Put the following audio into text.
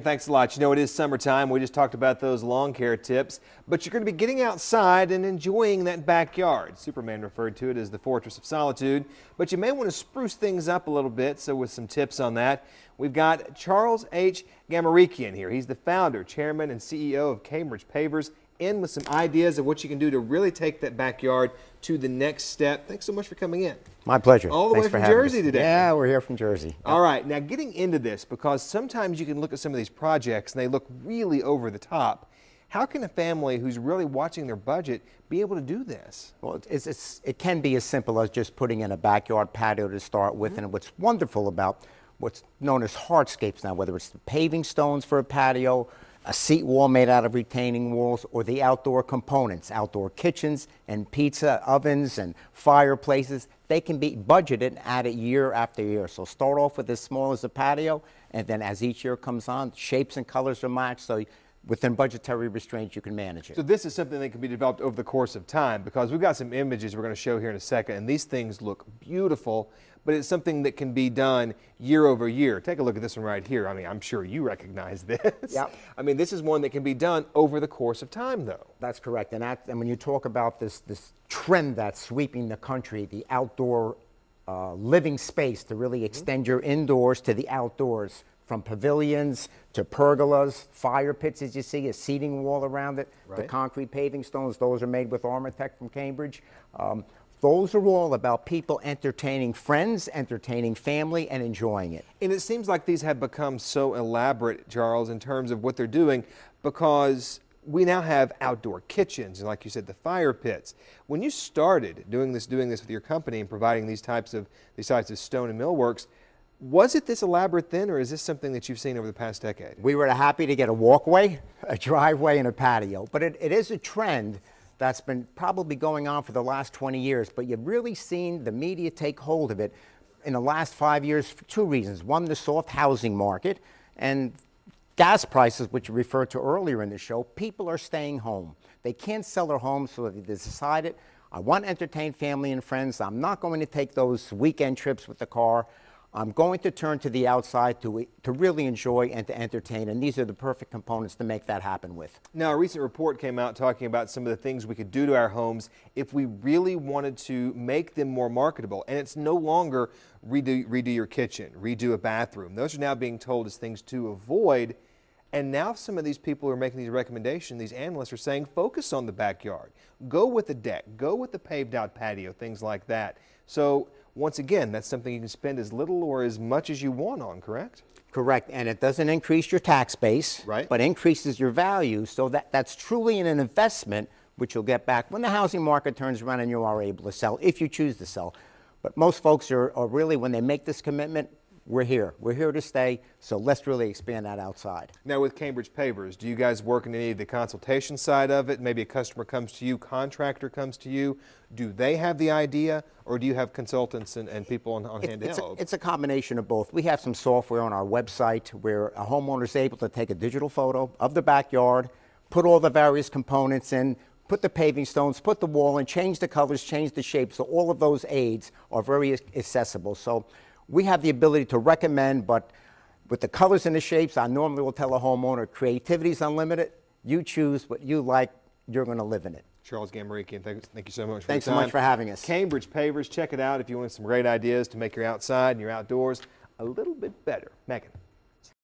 thanks a lot. You know, it is summertime. We just talked about those lawn care tips, but you're going to be getting outside and enjoying that backyard. Superman referred to it as the Fortress of Solitude, but you may want to spruce things up a little bit, so with some tips on that, we've got Charles H. Gamarikian here. He's the founder, chairman, and CEO of Cambridge Pavers, in with some ideas of what you can do to really take that backyard to the next step. Thanks so much for coming in. My pleasure. All the way from Jersey today. Yeah, we're here from Jersey. Yep. All right, now getting into this, because sometimes you can look at some of these projects and they look really over the top. How can a family who's really watching their budget be able to do this? Well, it can be as simple as just putting in a backyard patio to start with, and what's wonderful about what's known as hardscapes now, whether it's the paving stones for a patio, a seat wall made out of retaining walls, or the outdoor components, outdoor kitchens and pizza ovens and fireplaces, they can be budgeted and added year after year. So start off with as small as a patio, and then as each year comes on, shapes and colors are matched, so within budgetary restraints you can manage it. So this is something that can be developed over the course of time, because we've got some images we're going to show here in a second, and these things look beautiful, but it's something that can be done year over year. Take a look at this one right here. I mean, I'm sure you recognize this. Yep. I mean, this is one that can be done over the course of time, though. That's correct. And when you talk about this trend that's sweeping the country, the outdoor living space to really extend your indoors to the outdoors, from pavilions to pergolas, fire pits, as you see, a seating wall around it, right. The concrete paving stones, those are made with Armortech from Cambridge. Those are all about people entertaining friends, entertaining family, and enjoying it. And it seems like these have become so elaborate, Charles, in terms of what they're doing, because we now have outdoor kitchens and, like you said, the fire pits. When you started doing this with your company and providing these types of stone and millworks, was it this elaborate then, or is this something that you've seen over the past decade? We were happy to get a walkway, a driveway, and a patio, but it is a trend that's been probably going on for the last 20 years, but you've really seen the media take hold of it in the last 5 years for two reasons. One, the soft housing market, and gas prices, which you referred to earlier in the show. People are staying home. They can't sell their homes, so they decided, I want to entertain family and friends. I'm not going to take those weekend trips with the car. I'm going to turn to the outside to really enjoy and to entertain, and these are the perfect components to make that happen with. Now, a recent report came out talking about some of the things we could do to our homes if we really wanted to make them more marketable, and it's no longer redo your kitchen, redo a bathroom. Those are now being told as things to avoid, and now some of these people who are making these recommendations, these analysts are saying focus on the backyard. Go with the deck, go with the paved out patio, things like that. So once again, that's something you can spend as little or as much as you want on, correct? Correct, and it doesn't increase your tax base, right, but increases your value, so that's truly an investment which you'll get back when the housing market turns around and you are able to sell, if you choose to sell. But most folks are really, when they make this commitment, we're here to stay, so let's really expand that outside. Now with Cambridge Pavers, do you guys work in any of the consultation side of it? Maybe a customer comes to you, contractor comes to you. Do they have the idea, or do you have consultants and people on hand to help? It's a combination of both. We have some software on our website where a homeowner is able to take a digital photo of the backyard, put all the various components in, put the paving stones, put the wall in, change the colors, change the shapes, so all of those aids are very accessible. So we have the ability to recommend, but with the colors and the shapes, I normally will tell a homeowner, creativity is unlimited. You choose what you like, you're going to live in it. Charles Gamarikian, thank you so much for Thanks your time. so much for having us. Cambridge Pavers, check it out if you want some great ideas to make your outside and your outdoors a little bit better. Megan.